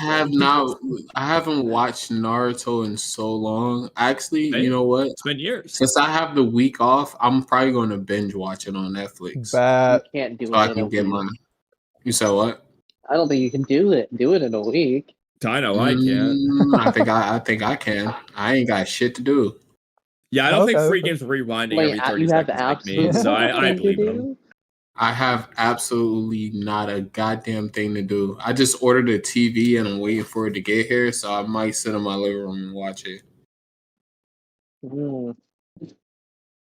have not. I haven't watched Naruto in so long. Actually, Hey, you know what? It's been years. Since I have the week off, I'm probably going to binge watch it on Netflix. You can't do so it I in a can get week. my. You said what? I don't think you can do it in a week. I know I can't. I think I can. I ain't got shit to do. Yeah, I don't think Okay. free games rewinding Wait, every 30 you have seconds like me, absolutely so I nothing to believe do? them. I have absolutely not a goddamn thing to do. I just ordered a TV and I'm waiting for it to get here, so I might sit in my living room and watch it. Mm.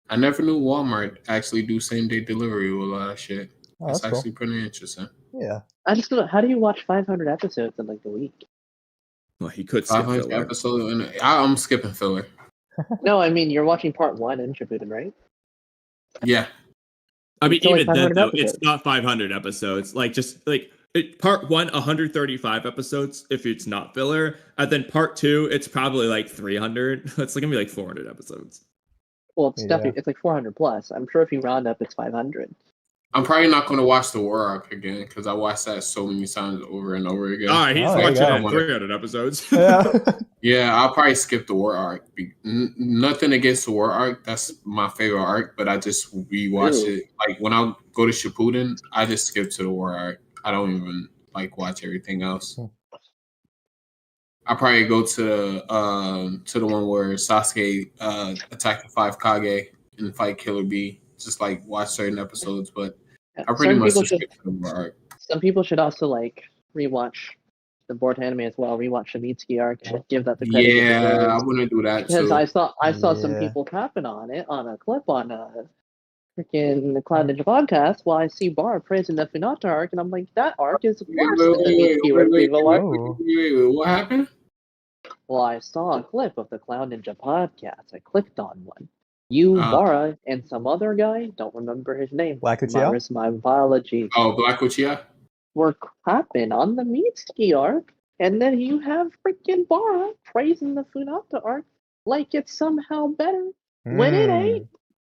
I never knew Walmart actually do same day delivery with a lot of shit. Oh, That's that's actually pretty interesting. Yeah. I just don't know. How do you watch 500 episodes in like a week? Well, he could skip 500 filler. episode. I'm skipping filler. No, I mean you're watching part 1 in Shippuden, right? Yeah. I mean, It's only even then, 500 though, episodes. it's not 500 episodes. Like, just like part 1, 135 episodes if it's not filler, and then part 2, it's probably like 300. It's gonna be like 400 episodes. Well, it's definitely it's like 400 plus. I'm sure if you round up, it's 500. I'm probably not going to watch the War Arc again because I watched that so many times over and over again. All right, he's Oh, there you watching go. it 300 episodes. Yeah. Yeah, I'll probably skip the War Arc. Nothing against the War Arc. That's my favorite arc, but I just rewatch it. Like when I go to Shippuden, I just skip to the War Arc. I don't even like watch everything else. I probably go to the one where Sasuke attack the 5 Kage and fight Killer Bee. Just like watch certain episodes, but I pretty much just skip to the War Arc. Some people should also like rewatch the Boruto anime as well. Rewatch the Mitsuki arc and give that the credit. Yeah, I want to do that because too. I saw some people tapping on it on a clip on freaking the Cloud Ninja podcast while I see Bar praising the Funata arc, and I'm like, that arc is worse than the Mitsuki arc. Wait, what happened? Well, I saw a clip of the Cloud Ninja podcast. I clicked on one. You, Bara, and some other guy, don't remember his name. Black Uchiha? Minus my biology. Oh, Black Uchiha? We're clapping on the Mitsuki arc, and then you have freaking Bara praising the Funata arc like it's somehow better when it ain't.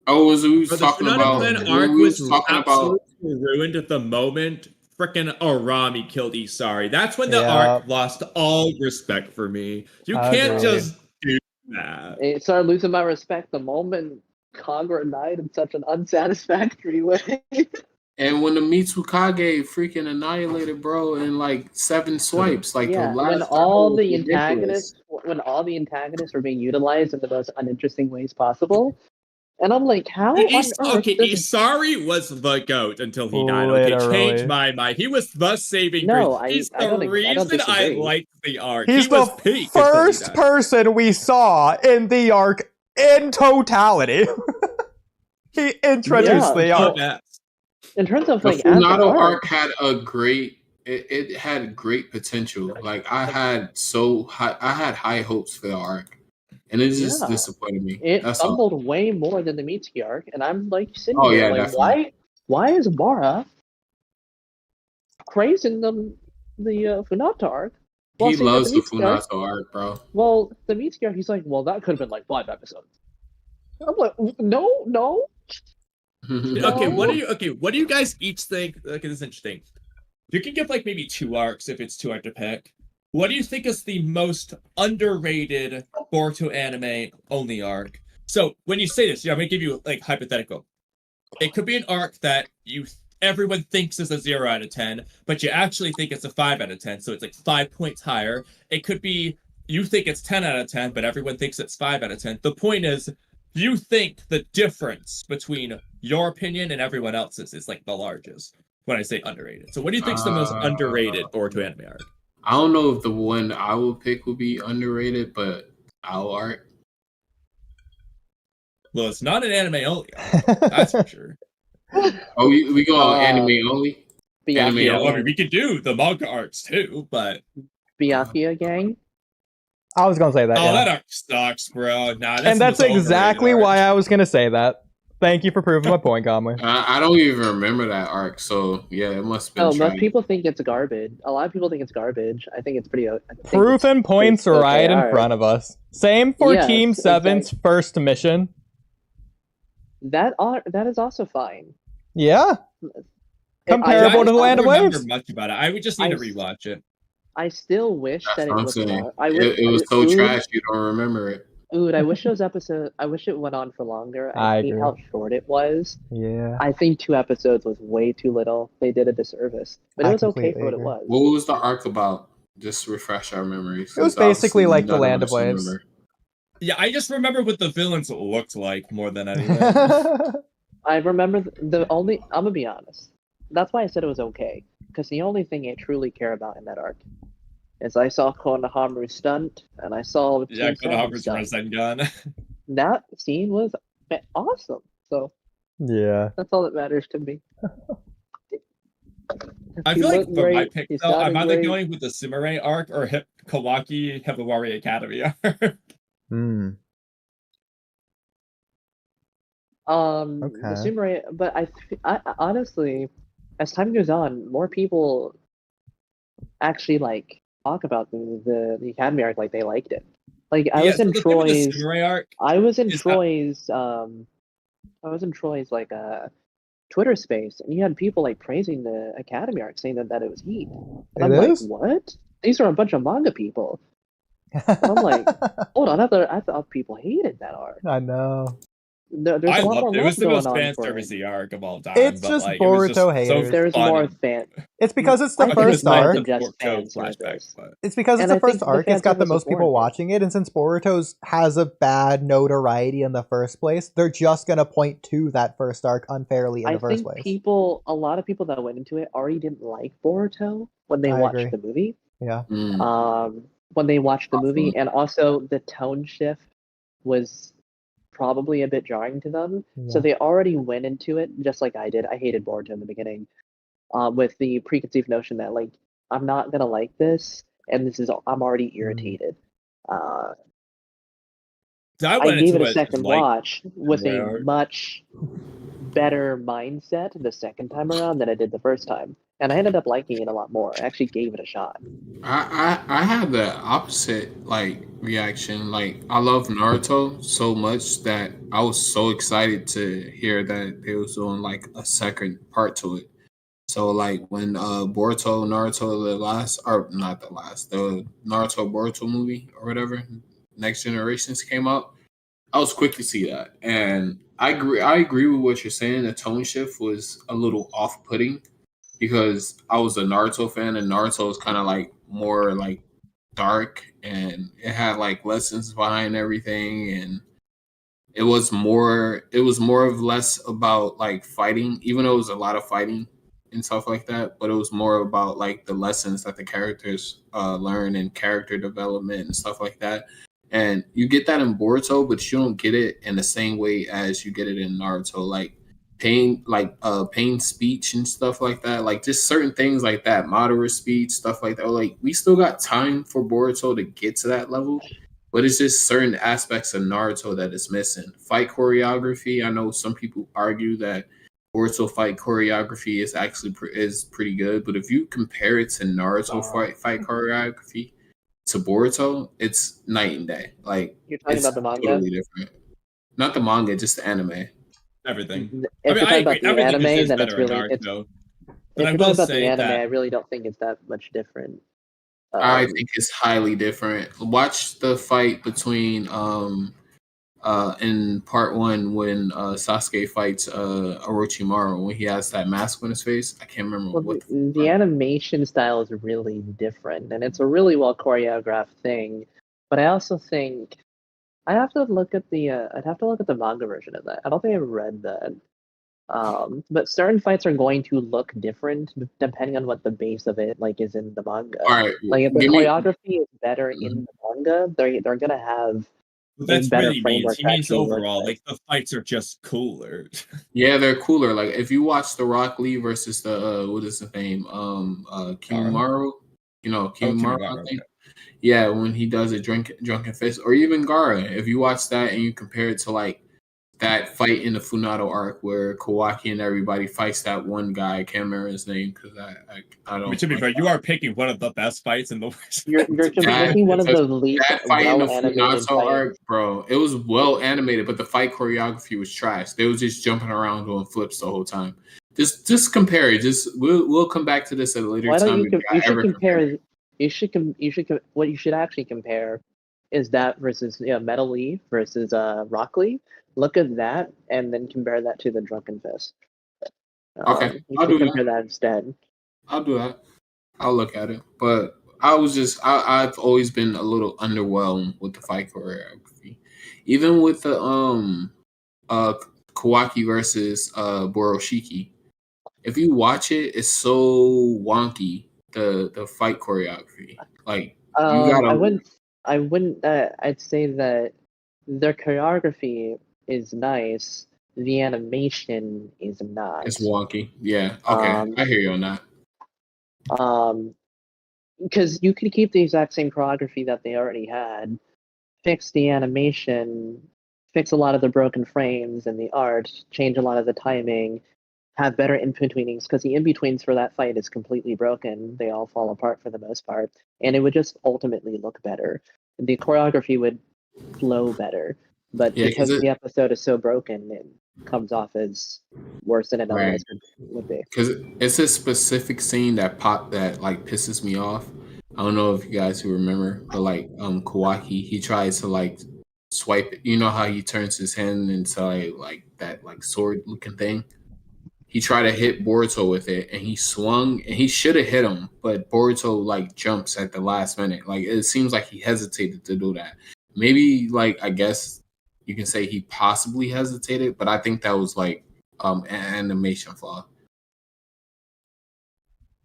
Oh, was we But talking the about? Funata arc was absolutely ruined at the moment. Frickin' Arami killed Isari. That's when the arc lost all respect for me. You can't just do that. It started losing my respect the moment Kagura died in such an unsatisfactory way. And when the Mitsukage freaking annihilated, bro, in like 7 swipes, like the last when all the antagonists were being utilized in the most uninteresting ways possible. And I'm like, how on earth? Okay, Isari was the GOAT until he died. Okay, change my mind. He was the saving grace. He's the reason I liked the arc. He's was the peak first person we saw in the arc in totality. He introduced the arc. In terms of the like, Funata arc had a great. It had great potential. Like I had high hopes for the arc. And it just disappointed me. It stumbled way more than the Mitsuki arc, and I'm like sitting there like, definitely. why is Bara praising the Funata arc? He loves the Funata arc, bro. Well, the Mitsuki arc, he's like, well, that could have been like 5 episodes. I'm like, no. Okay, what do you guys each think? Okay, this is interesting. You can give like maybe 2 arcs if it's too hard to pick. What do you think is the most underrated Boruto anime only arc? So when you say this, I'm gonna give you like hypothetical. It could be an arc that everyone thinks is a 0 out of 10, but you actually think it's a 5 out of 10, so it's like 5 points higher. It could be you think it's 10 out of 10, but everyone thinks it's 5 out of 10. The point is, you think the difference between your opinion and everyone else's is like the largest when I say underrated. So what do you think is the most underrated Boruto anime arc? I don't know if the one I will pick will be underrated, but our art. Well, it's not an anime only. That's for sure. Oh, we go anime only? Anime only. I mean, we could do the manga arcs too, but... Byakuya gang? I was going to say that, that arc sucks, bro. Nah, and that's exactly why I was going to say that. Thank you for proving my point, Kamui. I don't even remember that arc, so yeah, it must have been most people think it's garbage. A lot of people think it's garbage. I think it's pretty... Proof and points right in front of us. Same for Team 7's first mission. That is also fine. Yeah. Comparable to the Land of Waves. I don't remember much about it. I would just need to rewatch it. I still wish That's that it what I'm was saying. not. It was so trash you don't remember it. Ood, I wish those episodes. I wish it went on for longer. I I hate agree. how short it was. Yeah. I think 2 episodes was way too little. They did a disservice, but it I was okay completely for what agree. it was. What was the arc about? Just refresh our memories. It was 'cause basically obviously like the none Land us of Waves. remember. Yeah, I just remember what the villains looked like more than anything. I remember the only. I'm gonna be honest. That's why I said it was okay, because the only thing I truly care about in that arc is I saw Konohamaru stunt and I saw Yeah, Team 7 Konohamaru's stunt. Rasengan. That scene was awesome. So Yeah. that's all that matters to me. I He feel like looked for my great, pick he though, I'm sounded either great. going with the Sumire arc or Kawaki Hibawari Academy arc. Hmm. The Okay. Sumire, but I honestly, as time goes on, more people actually like talk about the Academy arc like they liked it. Like I was in so the thing with the Troy's. Sumire arc I was in is Troy's. I was in Troy's like Twitter space, and you had people like praising the Academy arc, saying that it was heat. And It I'm is? like, what? These are a bunch of manga people. And I'm like, hold on, I thought people hated that arc. I know. There's I a lot more loved it. It love was the going most on fan for it. servicey arc of all time. It's but just like, it was just Boruto so haters. There's fun more and- fan. It's because it's the I think Okay, first it's more arc. than just Boruto fan flashback, service. but- It's because it's And the I think first the arc. fan It's got the service most was people warranted. watching it, and since Boruto's has a bad notoriety in the first place, they're just gonna point to that first arc unfairly in I the first think place. a lot of people that went into it already didn't like Boruto when they I watched agree. the movie. Yeah. When they watched the movie, Awesome. and also the tone shift was probably a bit jarring to them. So Yeah. they already went into it just like I did. I hated Boruto in the beginning, with the preconceived notion that like I'm not gonna like this, and I'm already irritated. I I went gave it into a second like watch with a rare. much better mindset the second time around than I did the first time, and I ended up liking it a lot more. I actually gave it a shot. I had the opposite like reaction. Like I love Naruto so much that I was so excited to hear that they was doing like a second part to it. So like when Boruto Naruto the Naruto Boruto movie or whatever, Next Generations came out, I was quick to see that. And I agree with what you're saying. The tone shift was a little off putting because I was a Naruto fan and Naruto was kind of like more like dark and it had like lessons behind everything and it was more of less about like fighting, even though it was a lot of fighting and stuff like that, but it was more about like the lessons that the characters learn and character development and stuff like that. And you get that in Boruto, but you don't get it in the same way as you get it in Naruto. Like pain speech and stuff like that. Like just certain things like that, Madara speech, stuff like that. Like we still got time for Boruto to get to that level, but it's just certain aspects of Naruto that is missing. Fight choreography. I know some people argue that Boruto fight choreography is actually is pretty good, but if you compare it to Naruto fight choreography to Boruto, it's night and day. Like You're talking it's about the manga? totally different. Not the manga, just the anime. Everything. If you're talking about the Everything anime, is then it's better in really Naruto. if But I you're will talking about the say anime, that I really don't think it's that much different. I think it's highly different. Watch the fight between in part 1 when Sasuke fights Orochimaru when he has that mask on his face. I can't remember Well, what the animation style is really different, and it's a really well choreographed thing. But I also think I have to look at the I'd have to look at the manga version of that. I don't think I've read that. But certain fights are going to look different depending on what the base of it like is in the manga. All right, Like if the give me- choreography is better in the manga, they're gonna have that's better what he means. framework He to means actually work overall, with. like the fights are just cooler. Yeah, they're cooler. Like if you watch the Rock Lee versus the what is his name? Kimaru. You know, Kimaru, I think. Yeah, when he does a drunken fist, or even Gaara. If you watch that and you compare it to like that fight in the Funado arc where Kawaki and everybody fights that one guy, I can't remember his name because I don't. To be fair, you are picking one of the best fights in the worst. You're picking one of the least that fight in the well-animated Funado arc, fights. bro. It was well animated, but the fight choreography was trash. They was just jumping around doing flips the whole time. Just compare it. We'll come back to this at a later Why time. don't you should compare What you should actually compare is that versus Metal Lee versus Rock Lee. Look at that and then compare that to the Drunken Fist. Okay, You I'll should do compare that. that instead. I'll do that. I'll look at it. But I've always been a little underwhelmed with the fight choreography. Even with the uh Kawaki versus Boroshiki. If you watch it, it's so wonky, the fight choreography. Like you I gotta wouldn't. I wouldn't. I'd say that their choreography is nice. The animation is it's not. wonky. Yeah. Okay. Um, I hear you on that. because you could keep the exact same choreography that they already had, fix the animation, fix a lot of the broken frames and the art, change a lot of the timing, have better in-betweenings, because the in-betweens for that fight is completely broken. They all fall apart for the most part, and it would just ultimately look better. The choreography would flow better, but Yeah, because because the episode is so broken, it comes off as worse than it right. otherwise would be. Because it's a specific scene that like pisses me off. I don't know if you guys who remember, but like Kawaki, he tries to like swipe it. You know how he turns his hand into like that like sword looking thing. He tried to hit Boruto with it, and he swung, and he should have hit him, but Boruto like jumps at the last minute. Like it seems like he hesitated to do that. Maybe like I guess you can say he possibly hesitated, but I think that was like an animation flaw.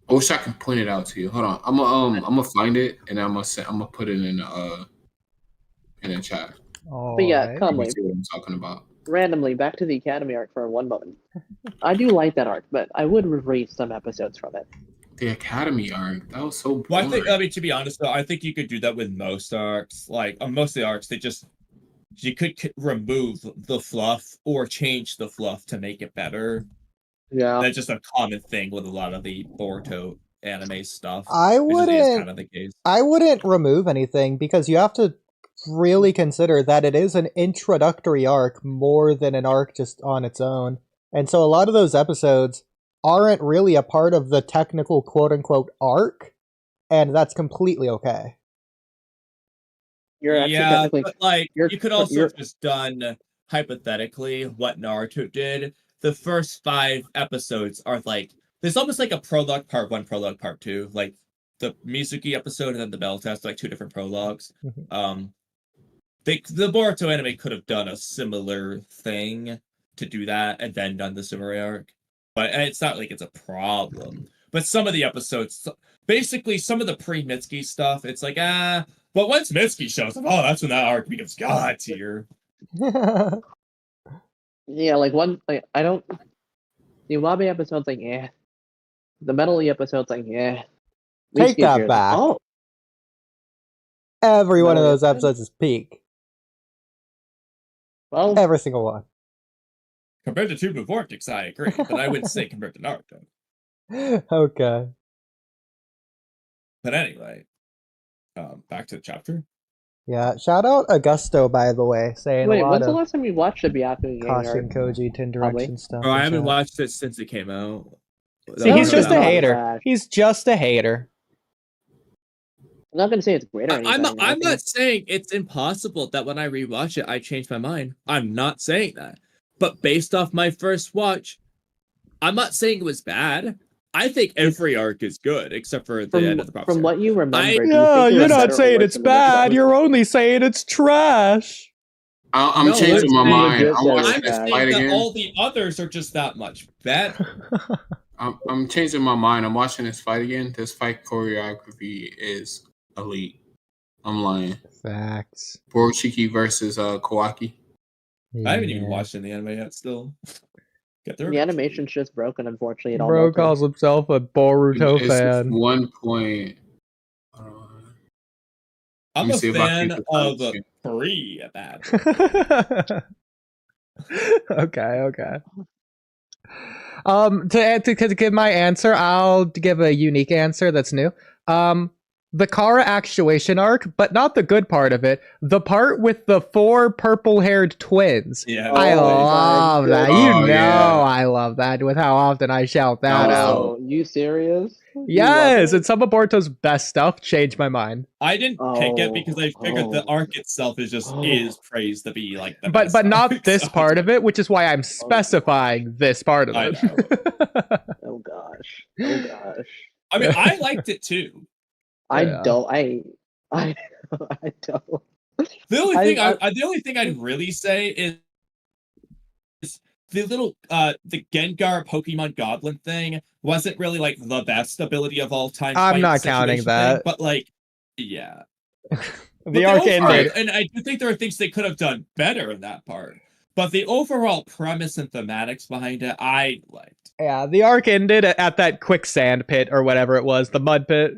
I wish I could point it out to you. Hold on, I'm gonna find it, and I'm gonna put it in the chat. But yeah, Alright. You can Kamui, see what I'm talking about. randomly back to the Academy arc for one moment. I do like that arc, but I would erase some episodes from it. The Academy arc, that was so Well, boring. I mean, to be honest, though, I think you could do that with most arcs. Like on most of the arcs, you could remove the fluff or change the fluff to make it better. Yeah. That's just a common thing with a lot of the Boruto anime stuff. I which is wouldn't. kind of the case. I wouldn't remove anything because you have to really consider that it is an introductory arc more than an arc just on its own. And so a lot of those episodes aren't really a part of the technical quote-unquote arc, and that's completely okay. You're actually technically, but like you're- you could also you're- have just done hypothetically what Naruto did. The first 5 episodes are like there's almost like a prologue part 1, prologue part 2, like the Mizuki episode and then the Bell Test, like 2 different prologues. The Boruto anime could have done a similar thing to do that and then done the summary arc, but it's not like it's a problem. But some of the episodes, basically some of the pre-Mitsuki stuff, it's like but once Mitsuki shows up, oh, that's when that arc becomes god tier. yeah, I don't. The Wabe episode's like, yeah. The Metal Lee episode's like, yeah. Take that back. Oh, Every one of No, those yeah. episodes is peak. well, Every single one. Compared to Tube of Vortex, I agree, but I wouldn't say compared to Naruto. Okay. But anyway, back to the chapter. Yeah, shout out Augusto, by the way, saying wait, a lot when's the of last time you watched the Byakugan Kashin arc? Koji to direction stuff. Oh, I in haven't chat. watched it since it came out. See, he's just a not hater. trash. He's just a hater. I'm not gonna say it's great or anything. I'm not saying it's impossible that when I rewatch it, I change my mind. I'm not saying that. But based off my first watch, I'm not saying it was bad. I think every arc is good, except for the end of the prophecy. From what you remember, do you Yeah, think it you're was not better or saying worse it's than the next bad. one? You're only saying it's trash. I'm No, changing my I'm mind. saying- I'm watching I'm this saying fight that again. all the others are just that much better. I'm changing my mind. I'm watching this fight again. This fight choreography is elite. I'm lying. Facts. Boroshiki versus Kawaki. I haven't even watched any anime yet. Still, get there. The animation's just broken, unfortunately. It all Bro melted. calls himself a Boruto It's fan. 1 point. I'm me a see if I can fan get the of timestamp. 3 bad. Okay. To give my answer, I'll give a unique answer that's new. the Kara actuation arc, but not the good part of it. The part with the 4 purple-haired twins. Yeah, I love that. You Oh, know yeah. I love that with how often I shout that out. Oh, you serious? You Yes, love and some of Boruto's best stuff changed my mind. I didn't pick it because I figured the Oh. arc itself is praised to be like the But best not arc, this so part it's of it, which is why I'm specifying this part of I it. Oh gosh. Oh gosh. I mean, I liked it too. I Yeah. don't. I don't. The only I- thing I'd really say is the little the Gengar Pokemon Goblin thing wasn't really like the best ability of all time. I'm fight not counting situation that. thing, but like, yeah, The arc ended. and I do think there are things they could have done better in that part. But the overall premise and thematics behind it, I liked. Yeah, the arc ended at that quicksand pit or whatever it was, the mud pit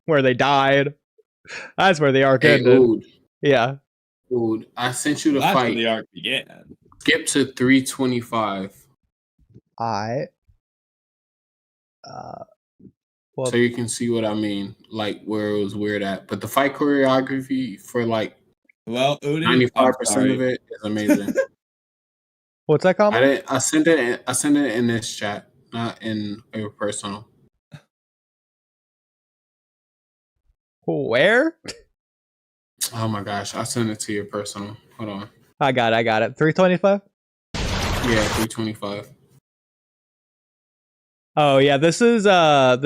where they died. That's where the arc Hey, ended. Ood, Yeah. Ood, I sent you the That's where fight. the arc began. Skip to 325. Well, So you can see what I mean, like where it was weird at. But the fight choreography for like Well, Oodie, 95% of it is amazing. what's that comment? I sent it in this chat, not in your personal. Where? Oh my gosh, I sent it to your personal. Hold on. I got it. 325? Yeah, 325. Oh yeah, this is the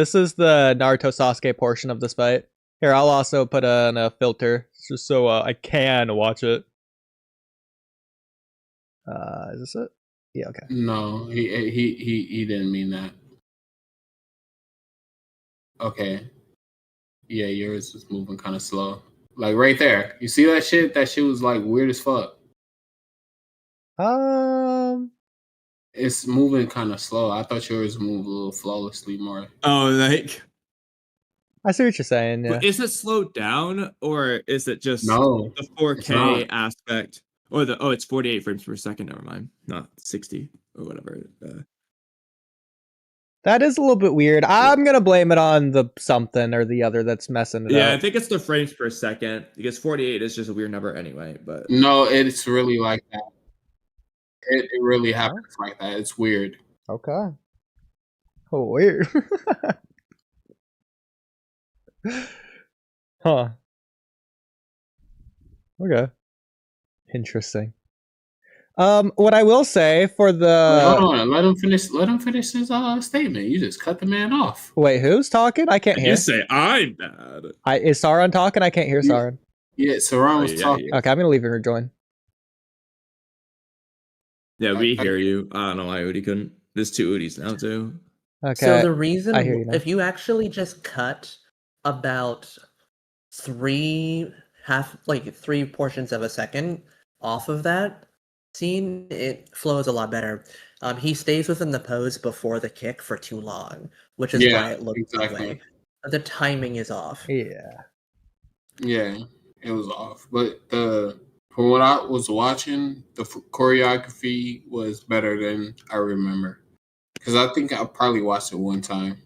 Naruto Sasuke portion of this fight. Here, I'll also put in a filter just so I can watch it. Is this it? Yeah, okay. No, he didn't mean that. Okay. Yeah, yours is moving kind of slow. Like right there. You see that shit? That shit was like weird as fuck. It's moving kind of slow. I thought yours moved a little flawlessly more. Oh, like, I see what you're saying. Yeah. is it slowed down or is it just No, the it's 4K not. aspect? Or it's 48 frames per second. Never mind, not 60 or whatever. That is a little bit weird. I'm gonna blame it on the something or the other that's messing it Yeah, I up. think it's the frames per second because 48 is just a weird number anyway. But No, it's really like that. It really happens like that. It's weird. Okay. Oh, weird. Huh. Okay. Interesting. What I will say for the Hold on, let him finish. Let him finish his statement. You just cut the man off. wait, who's talking? I can't hear. you say I'm bad. Is Sauron talking? I can't hear Sauron. Yeah, Saran was talking. Okay, I'm gonna leave and rejoin. Yeah, we hear you. I don't know why Oodie couldn't. There's 2 Oodies now too. Okay. So the reason, I hear you now. if you actually just cut about 3 portions of a second off of that scene, it flows a lot better. He stays within the pose before the kick for too long, which is why it looks that way. But the timing is off. Yeah. Yeah, it was off. But from what I was watching, the choreography was better than I remember. Because I think I probably watched it one time.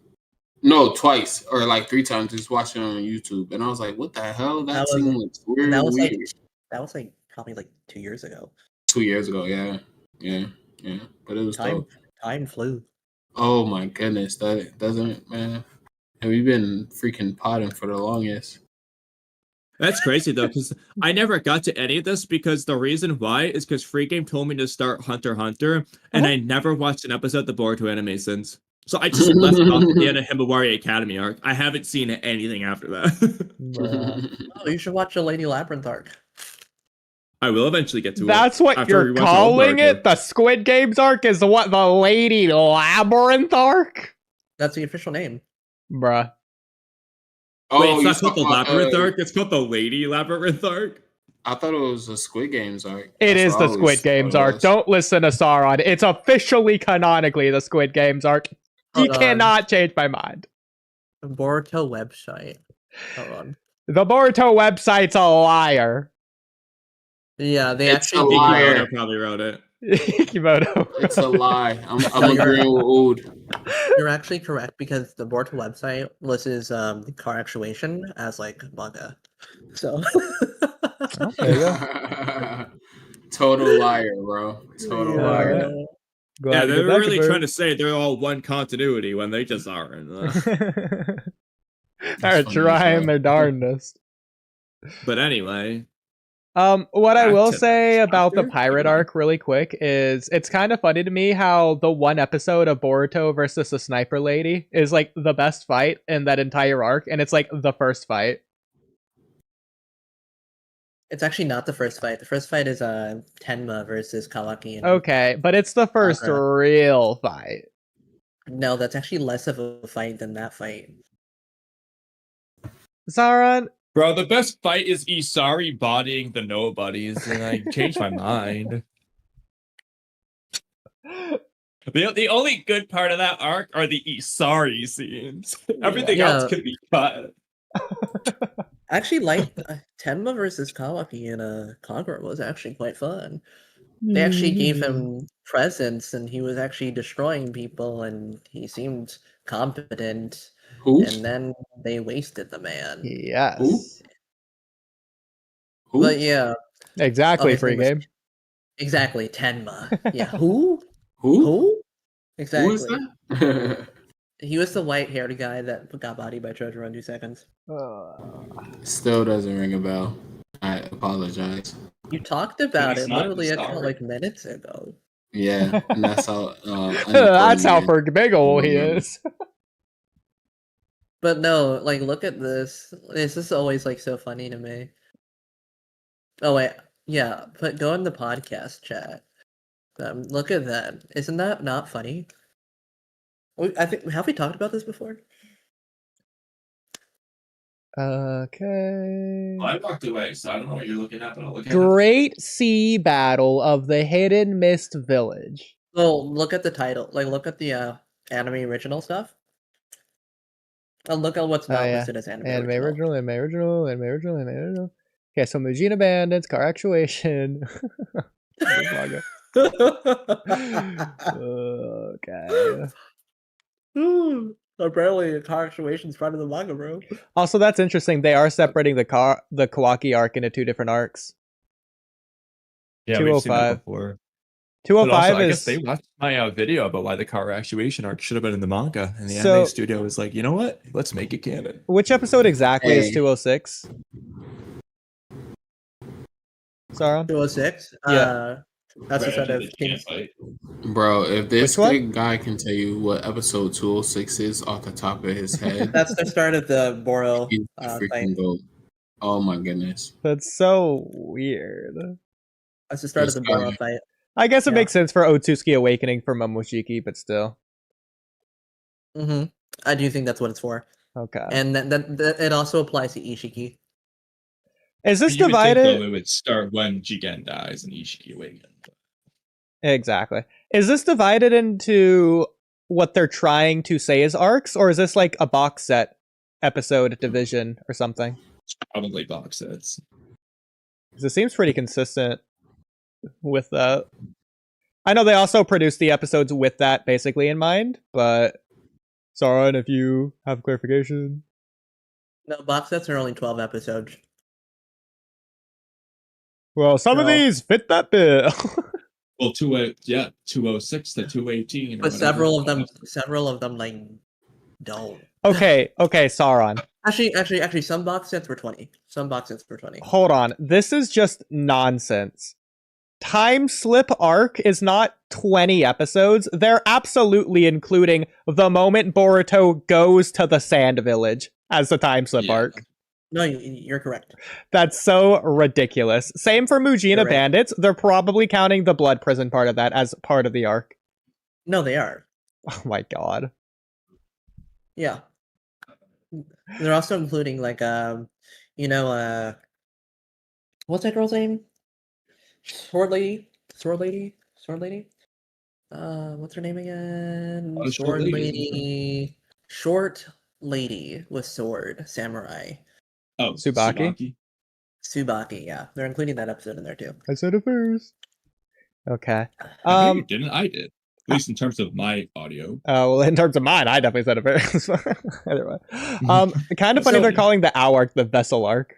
No, twice or like 3 times. Just watching it on YouTube, and I was like, "What the hell? That scene looks weird." That was like probably like 2 years ago. 2 years ago, yeah. But it was dope. Time flew. Oh my goodness, that doesn't, man. Have you been freaking potting for the longest? That's crazy though, because I never got to any of this because the reason why is because Free Game told me to start Hunter x Hunter, and I never watched an episode of the Boruto anime since. So I just left off at the end of Himawari Academy arc. I haven't seen anything after that. Oh, you should watch the Lady Labyrinth arc. I will eventually get to it. That's what after you're we watch all calling Boruto. it? The Squid Games arc is what, the Lady Labyrinth arc? That's the official name. Bruh. Wait, you it's not called the talking about, Labyrinth arc. It's called the Lady Labyrinth arc. I thought it was the Squid Games arc. It That's is what the I always Squid Games thought it arc. was. Don't listen to Sauron. It's officially canonically the Squid Games arc. You Hold on. cannot change my mind. The Boruto website. Hold on. The Boruto website's a liar. Yeah, they It's actually a liar. Boruto probably wrote it. Kimono. It's a lie. I'm No, you're- agreeing with Ood. You're actually correct because the Boruto website lists car actuation as like manga. So Oh, there you go. Total liar, bro. Total Yeah. liar. Glad Yeah, to they're get that really trying to confirmed. say they're all one continuity when they just aren't. They're funny as trying well. their darndest. But anyway, What I Back will to say the about the chapter. pirate arc really quick is it's kind of funny to me how the one episode of Boruto versus the sniper lady is like the best fight in that entire arc, and it's like the first fight. it's actually not the first fight. The first fight is Tenma versus Kawaki. And Okay, but it's the first Sakura. real fight. No, that's actually less of a fight than that fight. Sauron, bro, the best fight is Isari bodying the nobodies, and I changed my mind. The only good part of that arc are the Isari scenes. Everything Yeah. else could be cut. I actually like Tenma versus Kawaki in Conqueror was actually quite fun. They actually gave him presents, and he was actually destroying people, and he seemed competent. Who? And then they wasted the man. Yes. Who? But yeah, Exactly, his free name was- game. exactly Tenma. Yeah, who? Who? Who? Who is Exactly. that? He was the white-haired guy that got bodied by Treasure on 2 seconds. Still doesn't ring a bell. I apologize. You talked about He's it not literally a Isari. couple like minutes ago. Yeah, and that's how. That's how uncoordinated. forgivable he is. But no, like look at this. This is always like so funny to me. Oh wait, yeah, but go in the podcast chat. Look at that. Isn't that not funny? I think have we talked about this before? Okay. Well, I walked away, so I don't know what you're looking at, but I'll look at it. Great Sea Battle of the Hidden Mist Village. Oh, look at the title. Like look at the anime original stuff. And look at what's not listed as anime original. Anime original. Okay, so Mujina Bandits, car actuation. This manga. Okay. Apparently, car actuation is part of the manga, bro. Also, that's interesting. They are separating the Kawaki arc into two different arcs. Yeah, we've seen that 205. before. 205 I is guess they watched my video about why the car actuation arc should have been in the manga, and the So- anime studio was like, you know what? Let's make it canon. which episode exactly is Hey. 206? Sauron? 206. Yeah. That's the set of Right, King's. fight. Bro, if this Which one? big guy can tell you what episode 206 is off the top of his head, That's the start of the Boro he's the fight. freaking goat. Oh my goodness. That's so weird. That's the start This of the Boro guy. fight. I guess it Yeah. makes sense for Otsuki Awakening for Momoshiki, but still. Mm-hmm. I do think that's what it's for, Okay. and that it also applies to Ishiki. Is this You would think, divided? though, it would start when Jigen dies and Ishiki awakens. Exactly. Is this divided into what they're trying to say is arcs, or is this like a box set episode division or something? It's probably box sets. Because it seems pretty consistent with that. I know they also produced the episodes with that basically in mind, but Sauron, if you have clarification. No, box sets are only 12 episodes. Well, some of No. these fit that bill. Well, 206 to 218. or But whatever. several of them like don't. okay, Sauron. Actually, some box sets were 20. Some box sets were 20. Hold on. This is just nonsense. Time Slip arc is not 20 episodes. They're absolutely including the moment Boruto goes to the Sand Village as the Time Slip Yeah. arc. No, you're correct. That's so ridiculous. Same for Mujina You're right. Bandits. They're probably counting the Blood Prison part of that as part of the arc. No, they are. Oh my god. Yeah. They're also including like what's that girl's name? Sword lady. What's her name again? Oh, Short Lady. Short lady with sword, samurai. Oh, Tsubaki? Tsubaki, yeah. They're including that episode in there too. I said it first. Okay. I know you didn't. I did. At least in terms of my audio. Well, in terms of mine, I definitely said it very. Either way. Kind of funny So- they're calling the OW arc the vessel arc.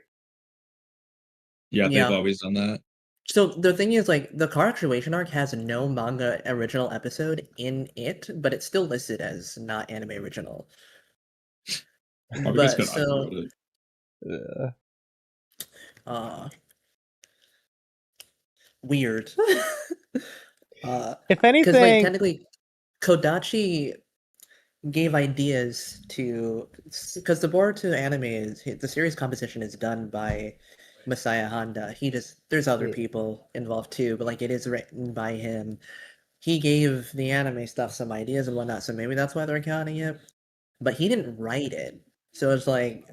Yeah, they've Yeah. always done that. So the thing is, like, the car actuation arc has no manga original episode in it, but it's still listed as not anime original. Probably because But Konami so, wrote it. Weird. If Because, like, anything, technically, Kodachi gave ideas to, because the Boruto anime is, the series composition is done by Masaya Honda. There's other Yeah. people involved too, but like it is written by him. He gave the anime stuff some ideas and whatnot, so maybe that's why they're counting it. But he didn't write it, so it's like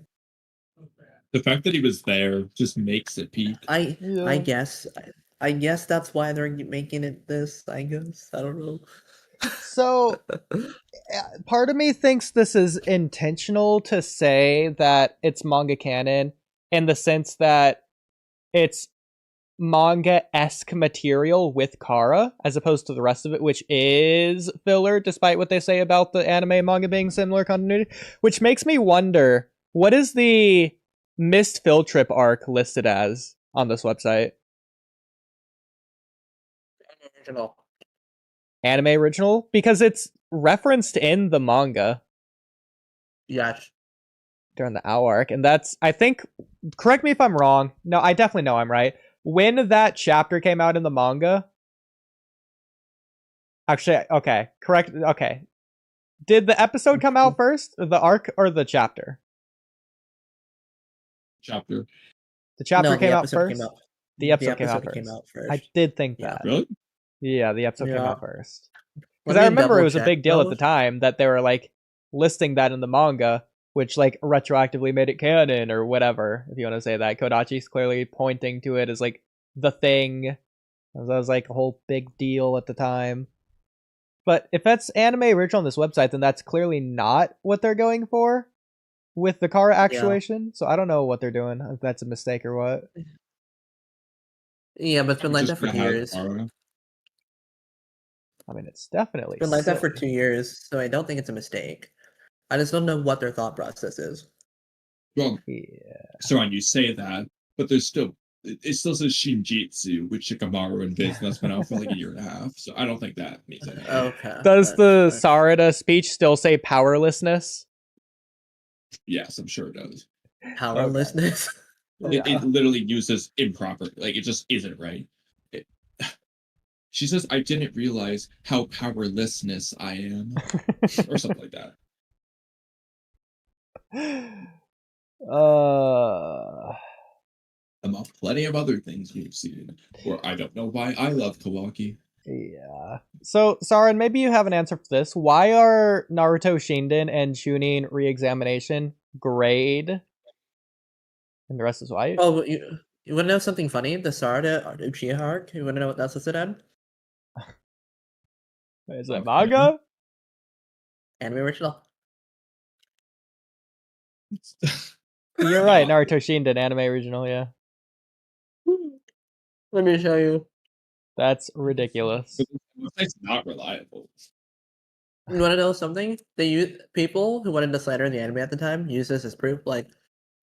The fact that he was there just makes it peak. I Yeah. guess that's why they're making it this. I guess I don't know. So part of me thinks this is intentional to say that it's manga canon in the sense that it's manga-esque material with Kara as opposed to the rest of it, which is filler, despite what they say about the anime and manga being similar continuity, which makes me wonder, what is the missed Phil trip arc listed as on this website? Original. Anime original? Because it's referenced in the manga Yes. during the OW arc, and that's, I think, correct me if I'm wrong, no, I definitely know I'm right, when that chapter came out in the manga, actually, okay, correct, okay, did the episode come out first, or the arc, or the chapter? Chapter. The chapter No, the came out episode first? came out. The episode came out first. I did think Yeah. that. Really? Yeah, the episode came Yeah. out first. Let Because I me remember it was a double-check big deal at though. the time that they were, like, listing that in the manga, which, like, retroactively made it canon, or whatever, if you want to say that. Kodachi's clearly pointing to it as, like, the thing. That was, like, a whole big deal at the time. But if that's anime original on this website, then that's clearly not what they're going for with the car actuation. So I don't know what they're doing, if that's a mistake or what. Yeah, but it's been like that Just for gonna 2 have years. Kara. I mean, it's definitely It's been like that sick. for 2 years, so I don't think it's a mistake. I just don't know what their thought process is. Well, Yeah. Soren, you say that, but there's still it still says Shinjitsu, which Shikamaru and Viz, and that's been out for like a year and a half. So I don't think that means anything. Okay. Does the fair. Sarada speech still say powerlessness? Yes, I'm sure it does. Powerlessness. It literally uses improper, like it just isn't right. She says, "I didn't realize how powerlessness I am," or something like that. Among plenty of other things we've seen, or I don't know why I love Kawaki. Yeah. So, Sarin, maybe you have an answer for this. Why are Naruto Shinden and Chunin Re-Examination grade? And the rest is white? Oh, you want to know something funny? The Sarada Uchiha arc. You want to know what that's listed at? Is it manga? Anime original. You're right, Naruto Shinden, anime original, yeah. Let me show you. That's ridiculous. It's not reliable. You want to know something? People who wanted to slander the anime at the time use this as proof. Like,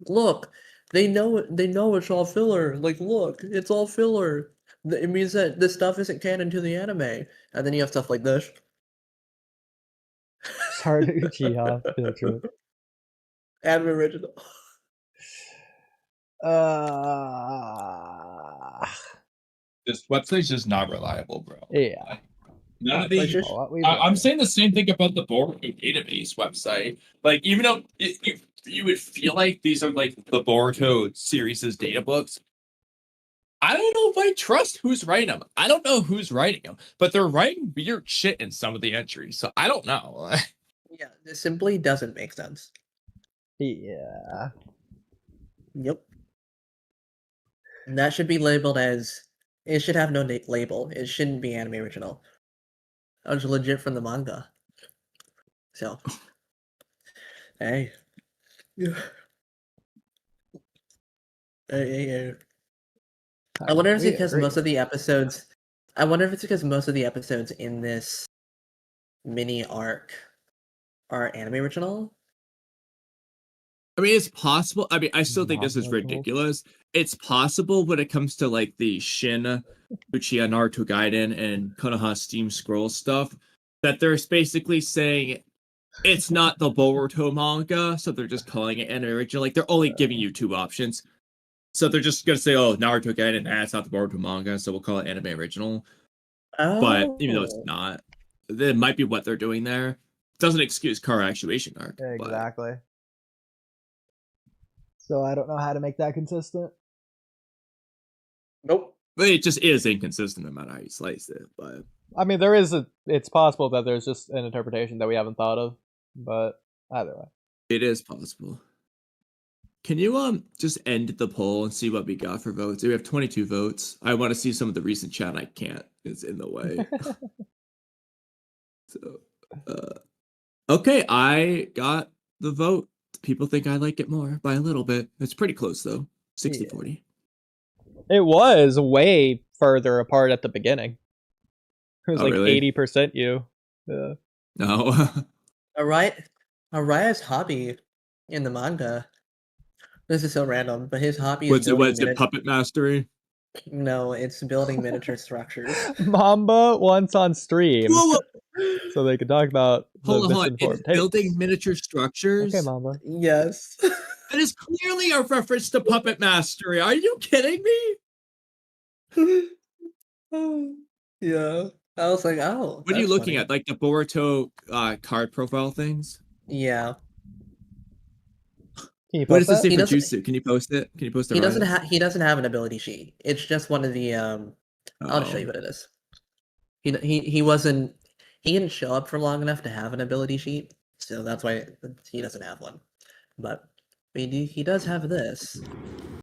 look, they know it's all filler. Like, look, it's all filler. It means that this stuff isn't canon to the anime. And then you have stuff like this. Sarada Uchiha, field trip. Anime original. This website's just not reliable, bro. Yeah. None of the. I'm saying the same thing about the Boruto database website. Like, even though you would feel like these are like the Boruto series' data books, I don't know if I trust who's writing them. I don't know who's writing them, but they're writing weird shit in some of the entries, so I don't know. Yeah, this simply doesn't make sense. Yeah. Yep. And that should be labeled as. It should have no label. It shouldn't be anime original. That was legit from the manga. So. Hey. Hey. I wonder if it's because most of the episodes I wonder if it's because most of the episodes in this mini arc are anime original. I mean, it's possible. I mean, I still think this is Non-originals. ridiculous. It's possible when it comes to like the Shin, Uchiha Naruto Gaiden, and Konoha Steam Scroll stuff, that they're basically saying it's not the Boruto manga, so they're just calling it anime original. Like they're only giving you two options. So they're just gonna say, "Oh, Naruto Gaiden, it's not the Boruto manga, so we'll call it anime original." But even though it's not, that might be what they're doing there. Doesn't excuse car actuation arc. But Exactly. So I don't know how to make that consistent. Nope. it just is inconsistent no matter how you slice it. But I mean, it's possible that there's just an interpretation that we haven't thought of, but either way. it is possible. Can you just end the poll and see what we got for votes? We have 22 votes. I want to see some of the recent chat. I can't. It's in the way. So, okay, I got the vote. People think I like it more by a little bit. It's pretty close though. 60-40. It was way further apart at the beginning. It was Oh, like really? 80% you. Yeah. No. Araya's hobby in the manga. This is so random, but his hobby is What's building it? Puppet mastery? No, it's building miniature structures. Mamba once on stream, Whoa, so they could talk about the hold on. misinformed It's building takes. miniature structures. Okay, Mamba. Yes. That is clearly a reference to puppet mastery. Are you kidding me? Yeah. I was like, oh. What are you that's looking funny. at? Like the Boruto card profile things? Yeah. Can you What does post this that? say He for doesn't- Jutsu? Can you post it? Can you post it? He doesn't have an ability sheet. It's just one of the I'll show you Oh. what it is. He didn't show up for long enough to have an ability sheet, so that's why he doesn't have one. But he does have this.